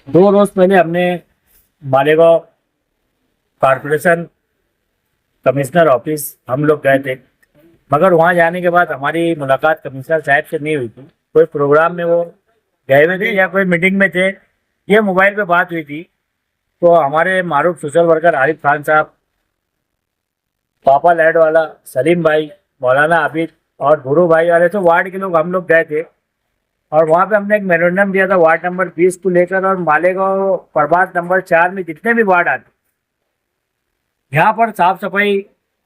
दो रोज पहले हमने मालेगांव कारपोरेशन कमिश्नर ऑफिस हम लोग गए थे। मगर वहां जाने के बाद हमारी मुलाकात कमिश्नर साहब से नहीं हुई थी। कोई प्रोग्राम में वो गए हुए थे या कोई मीटिंग में थे। ये मोबाइल पे बात हुई थी। तो हमारे मारूफ सोशल वर्कर आरिफ खान साहब, पापा लैड वाला सलीम भाई, मौलाना आबिद और गुरु भाई वाले तो वार्ड के लोग हम लोग गए थे। और वहाँ पे हमने एक मेमोरेंडम दिया था वार्ड नंबर 20 को लेकर। और मालेगांव प्रभाग नंबर 4 में जितने भी वार्ड आते यहाँ पर साफ सफाई,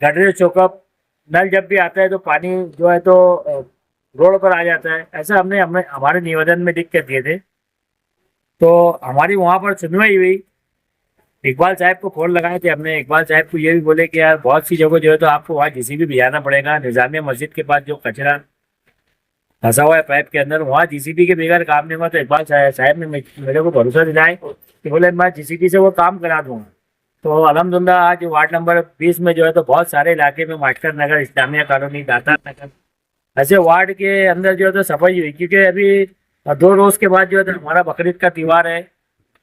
गटरे चौकअप, नल जब भी आता है तो पानी जो है तो रोड पर आ जाता है। ऐसा हमने हमने हमारे निवेदन में लिख के दिए थे। तो हमारी वहाँ पर सुनवाई हुई। इकबाल साहब को फोन लगाए थे हमने। इकबाल साहब को ये भी बोले कि यार बहुत सी जगह जो है तो आपको वहाँ जीसीबी भिजाना पड़ेगा। निजामिया मस्जिद के पास जो कचरा फंसा हुआ है पाइप के अंदर, वहाँ जीसीबी के बगैर काम नहीं हुआ। तो इकबाल साहब ने मेरे को भरोसा दिलाए कि बोले मैं जीसीबी से वो काम करा दूंगा। तो अल्हम्दुलिल्लाह आज वार्ड नंबर 20 में जो है तो बहुत सारे इलाके में मास्टर नगर, इस्लामिया कॉलोनी, दाता नगर, ऐसे वार्ड के अंदर जो है तो सफाई हुई। क्योंकि अभी 2 रोज के बाद जो है तो हमारा बकरीद का त्यौहार है।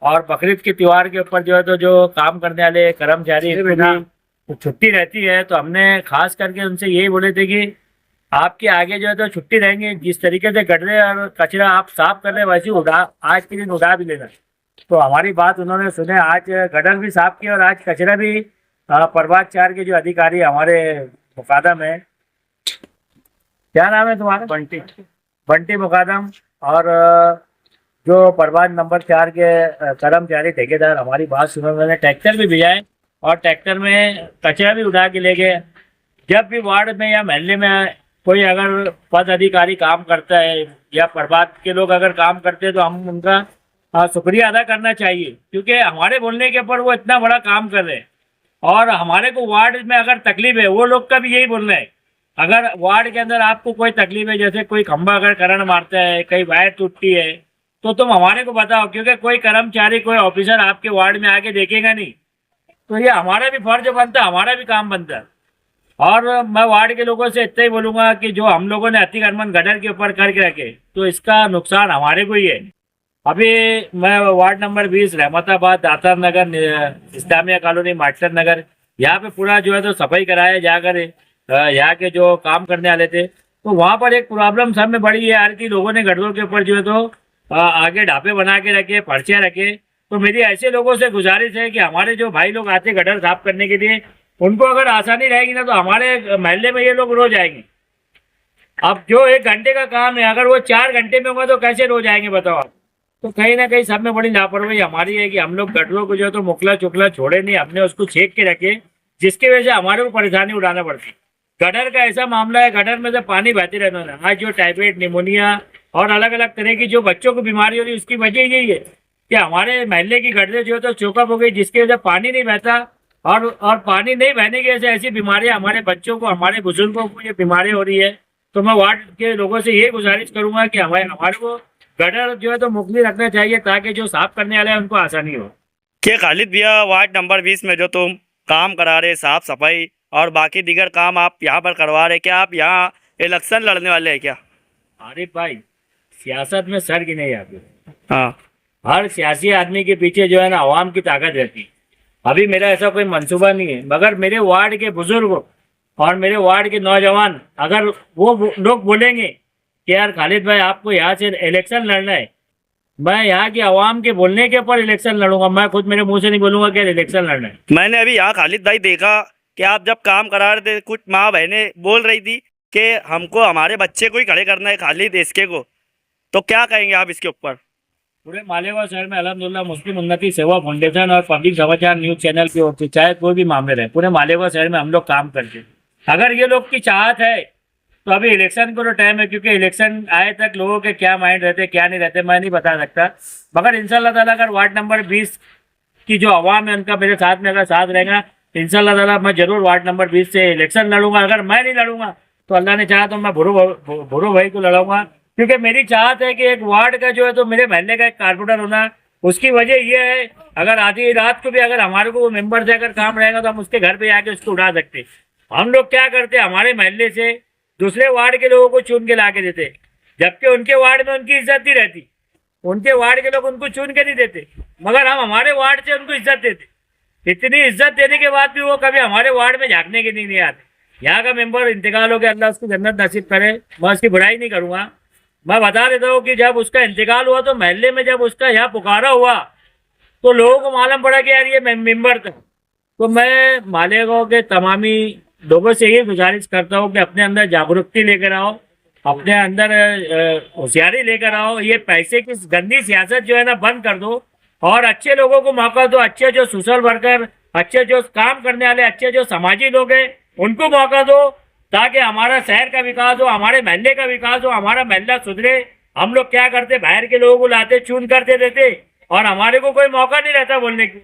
और बकरीद के त्यौहार के ऊपर जो है तो जो काम करने वाले कर्मचारी तो छुट्टी रहती है। तो हमने खास करके उनसे यही बोले थे कि आपके आगे जो है तो छुट्टी रहेंगे। जिस तरीके से गटरे और कचरा आप साफ कर रहे हैं वैसे उड़ा आज के दिन उड़ा भी लेना। तो हमारी बात उन्होंने सुने। आज गटर भी साफ किया और आज कचरा भी प्रभाग 4 के जो अधिकारी हमारे मुकादम है, क्या नाम है तुम्हारा? बंटी। बंटी मुकादम। और जो प्रभाग नंबर 4 के कर्मचारी ठेकेदार हमारी बात सुने। उन्होंने ट्रैक्टर भी भिजाए और ट्रैक्टर में कचरा भी उठा के ले गए। जब भी वार्ड में या मोहल्ले में कोई अगर पद अधिकारी काम करता है या प्रभाग के लोग अगर काम करते हैं तो हम उनका शुक्रिया अदा करना चाहिए। क्योंकि हमारे बोलने के ऊपर वो इतना बड़ा काम कर रहे हैं। और हमारे को वार्ड में अगर तकलीफ है, वो लोग का भी यही बोलना है, अगर वार्ड के अंदर आपको कोई तकलीफ है, जैसे कोई खंभा अगर करंट मारता है, कहीं वायर टूटती है, तो तुम हमारे को बताओ। क्योंकि कोई कर्मचारी, कोई ऑफिसर आपके वार्ड में आके देखेगा नहीं। तो ये हमारा भी फर्ज बनता है, हमारा भी काम बनता है। और मैं वार्ड के लोगों से इतना ही बोलूंगा कि जो हम लोगों ने अतिक्रमण गटर के ऊपर करके रखे तो इसका नुकसान हमारे को ही है। अभी मैं वार्ड नंबर 20 रहमताबाद, दातार नगर, इस्लामिया कॉलोनी, मास्टर नगर, यहाँ पे पूरा जो है तो सफाई कराया जाकर यहाँ के जो काम करने वाले थे। तो वहाँ पर एक प्रॉब्लम सब में बड़ी ये आ रही थी, लोगों ने गटरों के ऊपर जो है तो आगे ढापे बना के रखे, पर्चियाँ रखे। तो मेरी ऐसे लोगों से गुजारिश है कि हमारे जो भाई लोग आते गटर साफ करने के लिए, उनको अगर आसानी रहेगी ना तो हमारे महल्ले में ये लोग रोज आएंगे। अब जो 1 घंटे का काम है अगर वो 4 घंटे में होगा तो कैसे रोज आएंगे बताओ आप। तो कहीं ना कहीं सब में बड़ी लापरवाही हमारी है कि हम लोग गटरों को जो है तो मुखला चुखला छोड़े नहीं, हमने उसको छेक के रखे, जिसकी वजह से हमारे को परेशानी उठाना पड़ती। गटर का ऐसा मामला है, गटर में से पानी बहते रहता है। आज जो टाइफाइड, निमोनिया और अलग अलग तरह की जो बच्चों को बीमारी हो रही है उसकी वजह यही है कि हमारे महल्ले की गटरें जो है तो चौकअप हो गई, जिसकी वजह से पानी नहीं बहता। और पानी नहीं बहने की वजह से ऐसी बीमारियां हमारे बच्चों को, हमारे बुजुर्गों को ये बीमारी हो रही है। तो मैं वार्ड के लोगों से ये गुजारिश करूंगा कि हमारे को गटर जो है तो मुक्ति रखना चाहिए ताकि जो साफ करने वाले हैं उनको आसानी हो। क्या खालिद भैया, वार्ड नंबर 20 में जो तुम काम करा रहे, साफ सफाई और बाकी दीगर काम आप यहाँ पर करवा रहे, क्या आप यहाँ इलेक्शन लड़ने वाले हैं क्या? आरिफ भाई, सियासत में सर की नहीं आती। हाँ। हर सियासी आदमी के पीछे जो है ना अवाम की ताकत रहती है। अभी मेरा ऐसा कोई मंसूबा नहीं है, मगर मेरे वार्ड के बुजुर्ग और मेरे वार्ड के नौजवान अगर वो लोग बोलेंगे कि यार खालिद भाई आपको यहाँ से इलेक्शन लड़ना है, मैं यहाँ की आवाम के बोलने के ऊपर इलेक्शन लड़ूंगा। मैं खुद मेरे मुंह से नहीं बोलूंगा कि इलेक्शन लड़ना है। मैंने अभी यहाँ खालिद भाई देखा कि आप जब काम करा रहे थे, कुछ माँ बहनें बोल रही थी कि हमको हमारे बच्चे को ही खड़े करना है खालिद इसके को, तो क्या कहेंगे आप इसके ऊपर? पूरे मालेगांव शहर में अल्हम्दुलिल्लाह मुस्लिम उन्नति सेवा फाउंडेशन और पब्लिक समाचार न्यूज चैनल की ओर से चाहे कोई भी मामले रहे, पूरे मालेगांव शहर में हम लोग काम करते हैं। अगर ये लोग की चाहत है तो अभी इलेक्शन को तो टाइम है। क्योंकि इलेक्शन आए तक लोगों के क्या माइंड रहते क्या नहीं रहते मैं नहीं बता सकता। मगर इंशाल्लाह ताला अगर वार्ड नंबर 20 की जो आवाम है उनका मेरे साथ में अगर साथ रहेगा, इंशाल्लाह ताला मैं जरूर वार्ड नंबर 20 से इलेक्शन लड़ूंगा। अगर मैं नहीं लड़ूंगा तो अल्लाह ने चाहा तो मैं भुरो भाई को लड़ाऊंगा। क्योंकि मेरी चाहत है कि एक वार्ड का जो है तो मेरे महल्ले का एक कारपोरेटर होना। उसकी वजह यह है अगर आधी रात को भी अगर हमारे को वो मेंबर से अगर काम रहेगा तो हम उसके घर पे आके उसको उठा सकते। हम लोग क्या करते, हमारे महल्ले से दूसरे वार्ड के लोगों को चुन के ला के देते, जबकि उनके वार्ड में उनकी इज्जत नहीं रहती। उनके वार्ड के लोग उनको चुन के नहीं देते, मगर हम हमारे वार्ड से उनको इज्जत देते। इतनी इज्जत देने के बाद भी वो कभी हमारे वार्ड में झांकने के लिए नहीं आते। यहाँ का मेंबर इंतकाल हो गया, अल्लाह उसको जन्नत नसीब करे, मैं उसकी बुराई नहीं करूँगा। मैं बता देता हूँ कि जब उसका इंतकाल हुआ तो महल्ले में जब उसका यहाँ पुकारा हुआ तो लोगों को मालूम पड़ा कि यार ये मेंबर था। तो मैं मालेगांव के तमामी लोगों से ये गुजारिश करता हूँ कि अपने अंदर जागरूकता लेकर आओ, अपने अंदर होशियारी लेकर आओ, ये पैसे की गंदी सियासत जो है ना बंद कर दो और अच्छे लोगों को मौका दो। अच्छे जो सोशल वर्कर, अच्छे जो काम करने वाले, अच्छे जो समाजी लोग हैं उनको मौका दो, ताकि हमारा शहर का विकास हो, हमारे महल्ले का विकास हो, हमारा महल्ला सुधरे। हम लोग क्या करते, बाहर के लोगों को लाते, चून करते देते और हमारे को कोई मौका नहीं रहता बोलने की।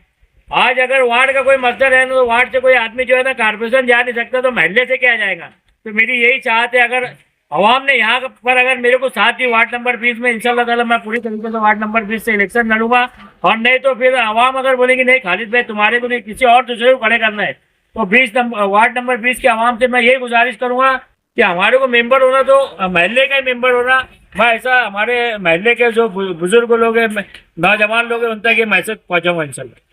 आज अगर वार्ड का कोई मसला है तो वार्ड से कोई आदमी जो है ना कारपोरेशन जा नहीं सकता, तो महल्ले से क्या जाएगा। तो मेरी यही चाहत है, अगर अवाम ने यहाँ पर अगर मेरे को साथ ही वार्ड नंबर 20 में इंशाल्लाह ताला मैं पूरी तरीके से वार्ड नंबर 20 से इलेक्शन लड़ूंगा, और नहीं तो फिर अवाम अगर बोलेगी नहीं खालिद भाई तुम्हारे को नहीं किसी और दूसरे को खड़े करना है, तो वार्ड नंबर 20 के अवाम से मैं यही गुजारिश करूंगा कि हमारे को मेंबर होना तो महल्ले का ही मेंबर होना। मैं ऐसा हमारे महल्ले के जो बुजुर्ग लोग हैं, नौजवान लोग हैं, उन तक ये मैसेज पहुंचाऊंगा इंशाल्लाह।